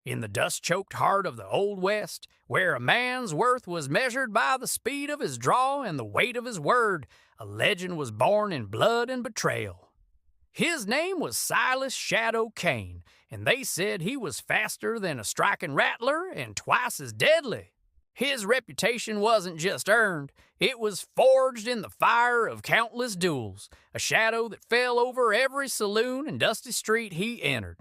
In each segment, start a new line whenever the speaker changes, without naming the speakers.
In the dust-choked heart of the Old West, where a man's worth was measured by the speed of his draw and the weight of his word, a legend was born in blood and betrayal. His name was Silas Shadow Kane, and they said he was faster than a striking rattler and twice as deadly. His reputation wasn't just earned, it was forged in the fire of countless duels, a shadow that fell over every saloon and dusty street he entered.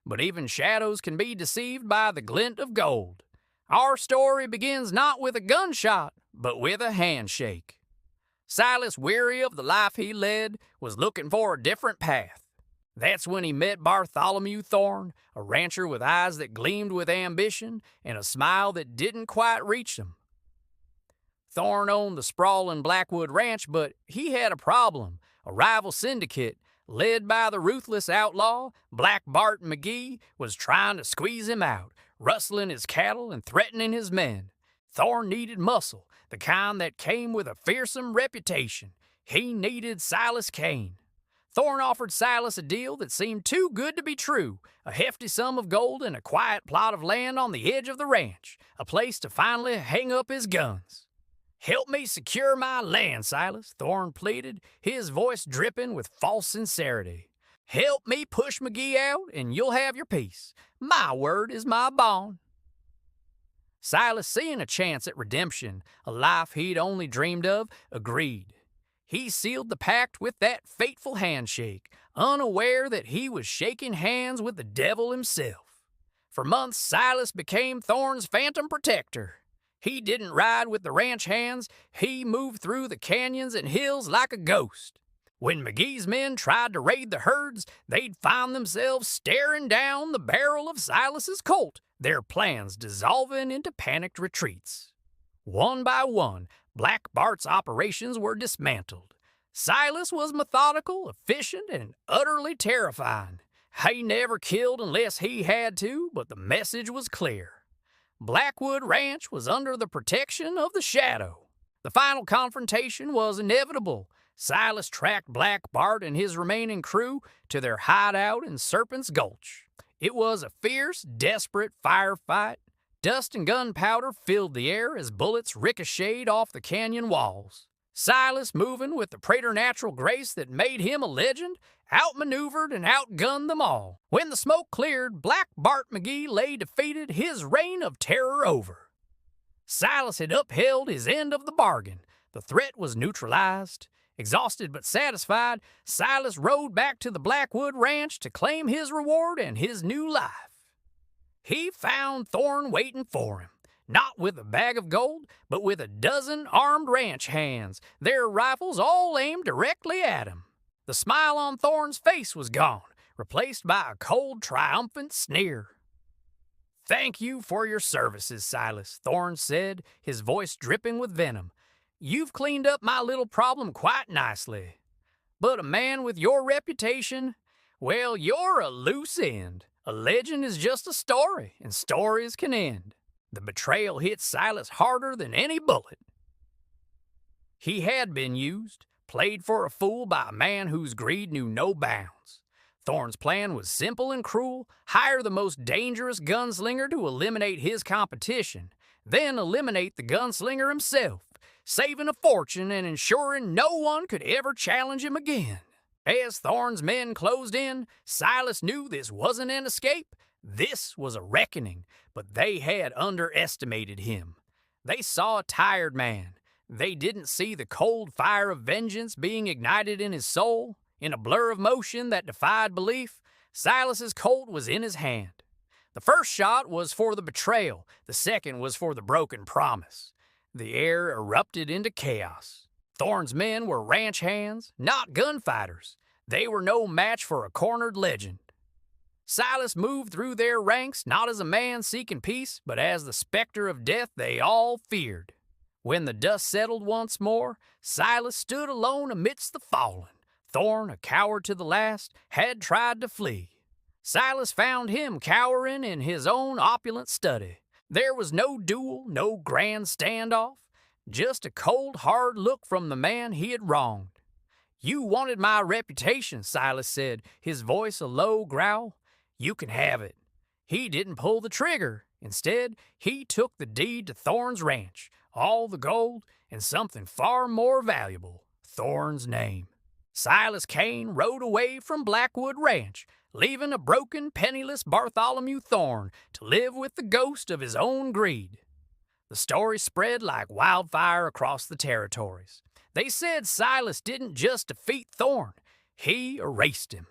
But even shadows can be deceived by the glint of gold. Our story begins not with a gunshot, but with a handshake. Silas, weary of the life he led, was looking for a different path. That's when he met Bartholomew Thorne, a rancher with eyes that gleamed with ambition and a smile that didn't quite reach them. Thorne owned the sprawling Blackwood Ranch, but he had a problem, a rival syndicate led by the ruthless outlaw, Black Bart McGee, was trying to squeeze him out, rustling his cattle and threatening his men. Thorne needed muscle, the kind that came with a fearsome reputation. He needed Silas Kane. Thorne offered Silas a deal that seemed too good to be true, a hefty sum of gold and a quiet plot of land on the edge of the ranch, a place to finally hang up his guns. "Help me secure my land, Silas," Thorne pleaded, his voice dripping with false sincerity. "Help me push McGee out, and you'll have your peace. My word is my bond." Silas, seeing a chance at redemption, a life he'd only dreamed of, agreed. He sealed the pact with that fateful handshake, unaware that he was shaking hands with the devil himself. For months, Silas became Thorne's phantom protector. He didn't ride with the ranch hands, he moved through the canyons and hills like a ghost. When McGee's men tried to raid the herds, they'd find themselves staring down the barrel of Silas's Colt, their plans dissolving into panicked retreats. One by one, Black Bart's operations were dismantled. Silas was methodical, efficient, and utterly terrifying. He never killed unless he had to, but the message was clear. Blackwood Ranch was under the protection of the Shadow. The final confrontation was inevitable. Silas tracked Black Bart and his remaining crew to their hideout in Serpent's Gulch. It was a fierce, desperate firefight. Dust and gunpowder filled the air as bullets ricocheted off the canyon walls. Silas, moving with the preternatural grace that made him a legend, outmaneuvered and outgunned them all. When the smoke cleared, Black Bart McGee lay defeated, his reign of terror over. Silas had upheld his end of the bargain. The threat was neutralized. Exhausted but satisfied, Silas rode back to the Blackwood Ranch to claim his reward and his new life. He found Thorne waiting for him, not with a bag of gold, but with a dozen armed ranch hands, their rifles all aimed directly at him. The smile on Thorne's face was gone, replaced by a cold, triumphant sneer. "Thank you for your services, Silas," Thorne said, his voice dripping with venom. "You've cleaned up my little problem quite nicely. But a man with your reputation, well, you're a loose end. A legend is just a story, and stories can end." The betrayal hit Silas harder than any bullet. He had been used, played for a fool by a man whose greed knew no bounds. Thorne's plan was simple and cruel: hire the most dangerous gunslinger to eliminate his competition, then eliminate the gunslinger himself, saving a fortune and ensuring no one could ever challenge him again. As Thorne's men closed in, Silas knew this wasn't an escape. This was a reckoning, but they had underestimated him. They saw a tired man. They didn't see the cold fire of vengeance being ignited in his soul. In a blur of motion that defied belief, Silas's Colt was in his hand. The first shot was for the betrayal. The second was for the broken promise. The air erupted into chaos. Thorne's men were ranch hands, not gunfighters. They were no match for a cornered legend. Silas moved through their ranks not as a man seeking peace, but as the specter of death they all feared. When the dust settled once more, Silas stood alone amidst the fallen. Thorne, a coward to the last, had tried to flee. Silas found him cowering in his own opulent study. There was no duel, no grand standoff, just a cold, hard look from the man he had wronged. "You wanted my reputation," Silas said, his voice a low growl. "You can have it. He didn't pull the trigger. Instead, he took the deed to Thorne's ranch, all the gold, and something far more valuable, Thorne's name. Silas Kane rode away from Blackwood Ranch, leaving a broken, penniless Bartholomew Thorne to live with the ghost of his own greed. The story spread like wildfire across the territories. They said Silas didn't just defeat Thorne, he erased him.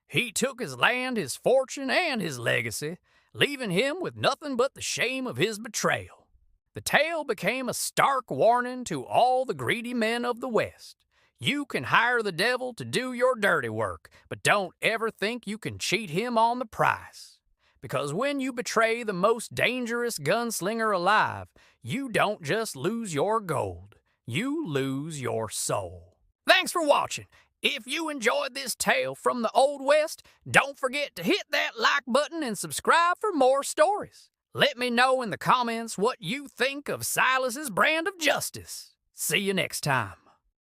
He took his land, his fortune, and his legacy, leaving him with nothing but the shame of his betrayal. The tale became a stark warning to all the greedy men of the West. You can hire the devil to do your dirty work, but don't ever think you can cheat him on the price. Because when you betray the most dangerous gunslinger alive, you don't just lose your gold, you lose your soul. Thanks for watching. If you enjoyed this tale from the Old West, don't forget to hit that like button and subscribe for more stories. Let me know in the comments what you think of Silas's brand of justice. See you next time.